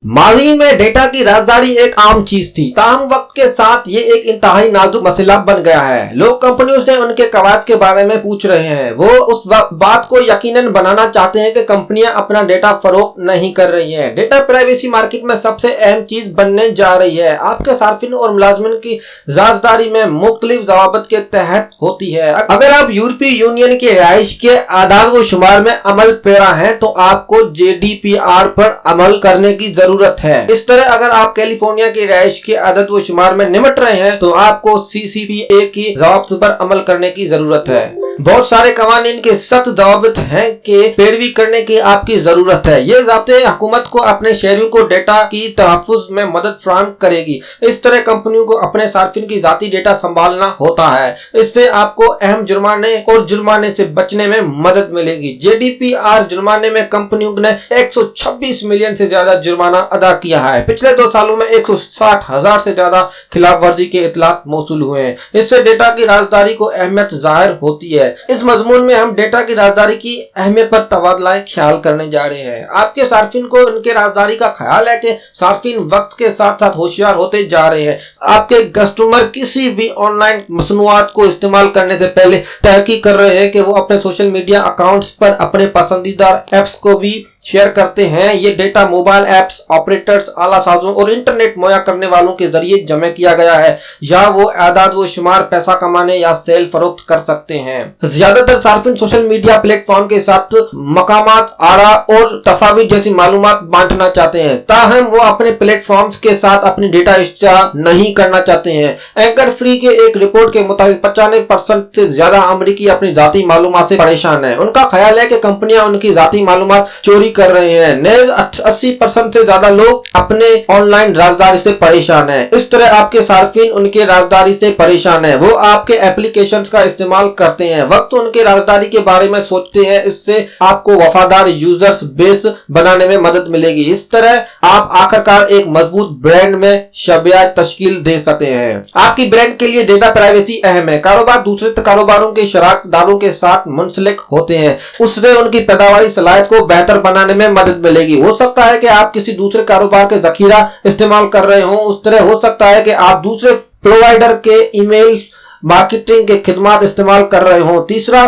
माजी में डेटा की राजदारी एक आम चीज थी, ताहम वक्त के साथ ये एक इंतहाई नाजुक मसला बन गया है। लोग कंपनियों से उनके कवायद के बारे में पूछ रहे हैं। वो उस बात को यकीनन बनाना चाहते हैं कि कंपनियां अपना डेटा फरोख्त नहीं कर रही हैं। डेटा प्राइवेसी मार्केट में सबसे अहम चीज बनने जा रही है। आपके सार्फिन और मुलाजमिन की राजदारी में मुख्तलिफ ज़वाबित के तहत होती है। अगर आप यूरोपीय यूनियन के रिहाइश के आदाद व शुमार में अमल पेरा हैं तो आपको GDPR पर अमल करने की जरूरत है। इस तरह अगर आप कैलिफोर्निया की रिहाइश के आदत व शुमार में निमट रहे हैं तो आपको CCPA की ज़वाबित पर अमल करने की जरूरत है। बहुत सारे कवानीन के सख्त ज़वाबित हैं कि पैरवी करने की आपकी जरूरत है। ये ज़ाब्ते हुकूमत को अपने शहरियों को डेटा की तहफ़्फ़ुज़ में मदद फराहम करेगी। इस तरह कंपनियों को अपने सार्फिन की जाती डेटा संभालना होता है। इससे आपको अहम जुर्माने और जुर्माने से बचने में मदद मिलेगी। GDPR जुर्माने में कंपनियों ने 126 मिलियन से ज्यादा जुर्माना अदा किया है। पिछले 2 सालों में 160,000 से ज्यादा खिलाफ वर्जी के इतलात मौसूल हुए हैं। इससे डेटा की राजदारी को अहमियत जाहिर होती है। इस मजमून में हम डेटा की राजदारी की अहमियत पर तबादला ख्याल करने जा रहे हैं। आपके सार्फिन को उनके राजदारी का ख्याल है कि सार्फिन वक्त के साथ साथ होशियार होते जा रहे हैं। आपके कस्टमर किसी भी ऑनलाइन मसनूआत को इस्तेमाल करने से पहले तहकीक कर रहे हैं कि वो अपने सोशल मीडिया अकाउंट्स पर अपने पसंदीदा एप्स को भी शेयर करते हैं। ये डेटा मोबाइल एप्स, ऑपरेटर्स, आला साजों और इंटरनेट मुहैया करने वालों के जरिए जमा किया गया है, या वो आदाद व शुमार पैसा कमाने या सेल फरोख्त कर सकते हैं। ज्यादातर सार्फिन सोशल मीडिया प्लेटफॉर्म के साथ मकामात, आरा और तस्वीर जैसी मालूमात बांटना चाहते हैं, ताहम वो अपने प्लेटफॉर्म्स के साथ अपनी डेटा इश्तेहार नहीं करना चाहते हैं। एंकर फ्री के एक रिपोर्ट के मुताबिक 95% से ज्यादा अमरीकी अपनी जाती मालूमात से परेशान है। उनका ख्याल है कि कंपनियां उनकी जाती मालूमात चोरी कर रहे हैं। नेज 80% से ज्यादा लोग अपने ऑनलाइन राजदारी से परेशान हैं। इस तरह आपके सार्फिन उनके राजदारी से परेशान है। वो आपके एप्लीकेशंस का इस्तेमाल करते हैं, वक्त उनके राजदारी के बारे में सोचते हैं। इससे आपको वफादार यूजर्स बेस बनाने में मदद मिलेगी। इस तरह आप आखिरकार एक मजबूत ब्रांड में शबियात तश्कील दे सकते हैं। आपकी ब्रांड के लिए डेटा प्राइवेसी अहम है। कारोबार दूसरे कारोबारों के शराकतदारों के साथ मुंसलिक होते हैं, उससे उनकी पैदावारी सलाहियत को बेहतर बनाने में मदद मिलेगी। हो सकता है कि आप किसी दूसरे कारोबार के जखीरा इस्तेमाल कर रहे हो। उस तरह हो सकता है कि आप दूसरे प्रोवाइडर के ईमेल मार्केटिंग के खिदमात इस्तेमाल कर रहे हो। तीसरा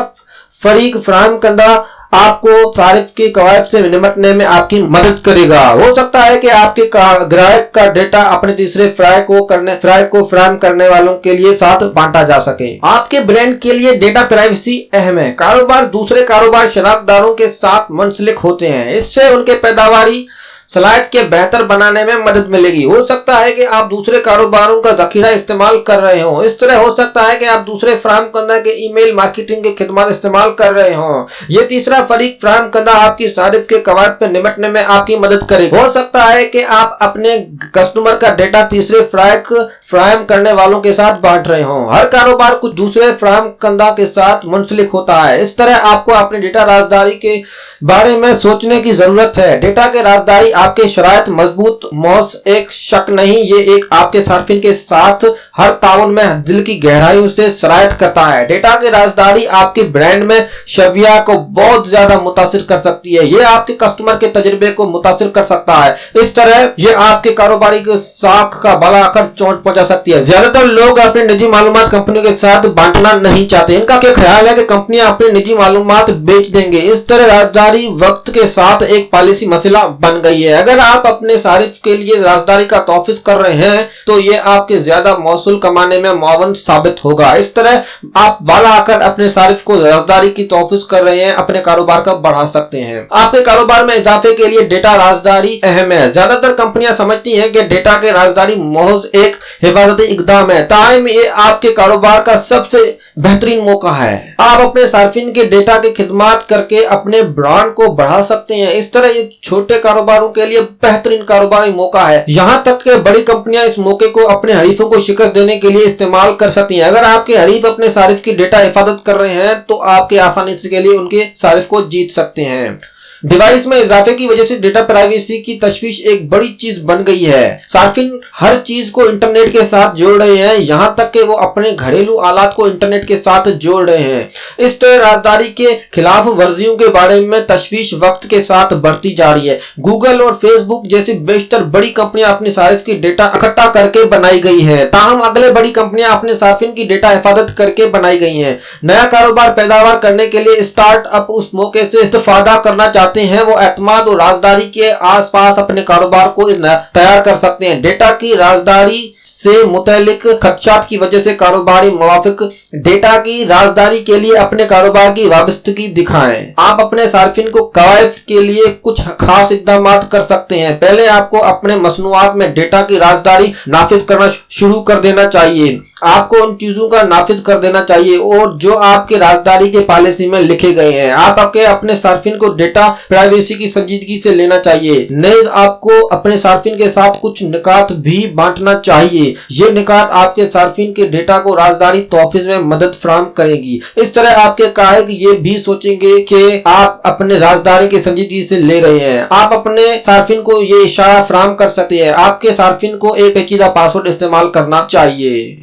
फरीक फराहम करदा आपको तारीफ के कवायद से निपटने में आपकी मदद करेगा। हो सकता है कि आपके ग्राहक का डेटा अपने तीसरे फ्राय को फराहम करने वालों के लिए साथ बांटा जा सके। आपके ब्रांड के लिए डेटा प्राइवेसी अहम है। कारोबार दूसरे कारोबार शराकतदारों के साथ मुंसलिक होते हैं, इससे उनके पैदावारी सलाहियत के बेहतर बनाने में मदद मिलेगी। हो सकता है कि आप दूसरे कारोबारों का जखीरा इस्तेमाल कर रहे हो। इस तरह हो सकता है कि आप दूसरे फराहम करने के ईमेल मार्केटिंग के खिदमत इस्तेमाल कर रहे हो। ये तीसरा फरीक फराहम करना आपकी सारिफ के कवायद पर निपटने में आपकी मदद करेगा। हो सकता है कि आप अपने कस्टमर का डेटा तीसरे फराहम करने वालों के साथ बांट रहे हो। हर कारोबार कुछ दूसरे फराहम करदा के साथ मुंसलिक होता है। इस तरह आपको अपने डेटा राजदारी के बारे में सोचने की जरूरत है। डेटा के राजदारी आपके शरायत मजबूत मौज एक शक नहीं, ये एक आपके सार्फिन के साथ हर ताउन में दिल की गहराइयों से शरायत करता है। डेटा की राजदारी आपके ब्रांड में शबिया को बहुत ज्यादा मुतासिर कर सकती है। ये आपके कस्टमर के तजुर्बे को मुतासिर कर सकता है। इस तरह ये आपके कारोबारी के साख का बड़ा आकर चोट पहुंचा सकती है। ज्यादातर लोग अपने निजी मालूमात कंपनियों के साथ बांटना नहीं चाहते। इनका क्या ख्याल है कि कंपनियां अपनी निजी मालूमात बेच देंगे। इस तरह राजदारी वक्त के साथ एक पॉलिसी मसला बन गई है। अगर आप अपने सारिफ के लिए राजदारी का तहफ़्फ़ुज़ कर रहे हैं तो ये आपके ज्यादा मौसूल कमाने में मुआवन साबित होगा। इस तरह आप बाला आकर अपने सारिफ को राजदारी की तहफ़्फ़ुज़ कर रहे हैं, अपने कारोबार को बढ़ा सकते हैं। आपके कारोबार में इजाफे के लिए डेटा राजदारी अहम है। ज्यादातर कंपनियां समझती हैं कि डेटा के राजदारी महज एक हिफाजती इकदाम है, ताहम ये आपके कारोबार का सबसे बेहतरीन मौका है। आप अपने सार्फिन के डेटा की खिदमत करके अपने ब्रांड को बढ़ा सकते हैं। इस तरह ये छोटे कारोबारों के लिए बेहतरीन कारोबारी मौका है। यहाँ तक कि बड़ी कंपनियां इस मौके को अपने हरीफों को शिकस्त देने के लिए इस्तेमाल कर सकती हैं। अगर आपके हरीफ अपने सारिफ की डेटा हिफाजत कर रहे हैं तो आपके आसानी से के लिए उनके सारिफ को जीत सकते हैं। डिवाइस में इजाफे की वजह से डेटा प्राइवेसी की तशवीश एक बड़ी चीज बन गई है। सार्फिन हर चीज को इंटरनेट के साथ जोड़ रहे हैं, यहाँ तक कि वो अपने घरेलू आलात को इंटरनेट के साथ जोड़ रहे हैं। इस तरह राजदारी के खिलाफ वर्जियों के बारे में तशवीश वक्त के साथ बढ़ती जा रही है। गूगल और फेसबुक जैसी बेशतर बड़ी कंपनियां अपनी सार्फ की डेटा इकट्ठा करके बनाई गई है, ताहम अगले बड़ी कंपनियां अपने सार्फिन की डेटा हिफाजत करके बनाई गई हैं। नया कारोबार पैदावार करने के लिए स्टार्टअप उस मौके से इस्तेफादा करना चाहते हैं। वो एतमाद और राजदारी के आसपास अपने कारोबार को तैयार कर सकते हैं। डेटा की राजदारी से मुतल्लिक खदशात की वजह से कारोबारी मुवाफिक डेटा की राजदारी के लिए अपने कारोबार की वाबस्तगी दिखाएं। आप अपने सार्फिन को कवायद के लिए कुछ खास इकदाम कर सकते हैं। पहले आपको अपने मसनूआत में डेटा की राजदारी नाफिज करना शुरू कर देना चाहिए। आपको उन चीजों का नाफिज कर देना चाहिए और जो आपके राजदारी के पॉलिसी में लिखे गए हैं। आप अपने सार्फिन को डेटा प्राइवेसी की संजीदगी से लेना चाहिए। नेज़ आपको अपने सार्फिन के साथ कुछ निकात भी बांटना चाहिए। ये निकात आपके सार्फिन के डेटा को राजदारी तहफ़्फ़ुज़ में मदद फराहम करेगी। इस तरह आपके कायद ये भी सोचेंगे कि आप अपने राजदारी की संजीदगी से ले रहे हैं। आप अपने सार्फिन को ये इशारा फराहम कर सकते हैं। आपके सार्फिन को एक पेचीदा पासवर्ड इस्तेमाल करना चाहिए।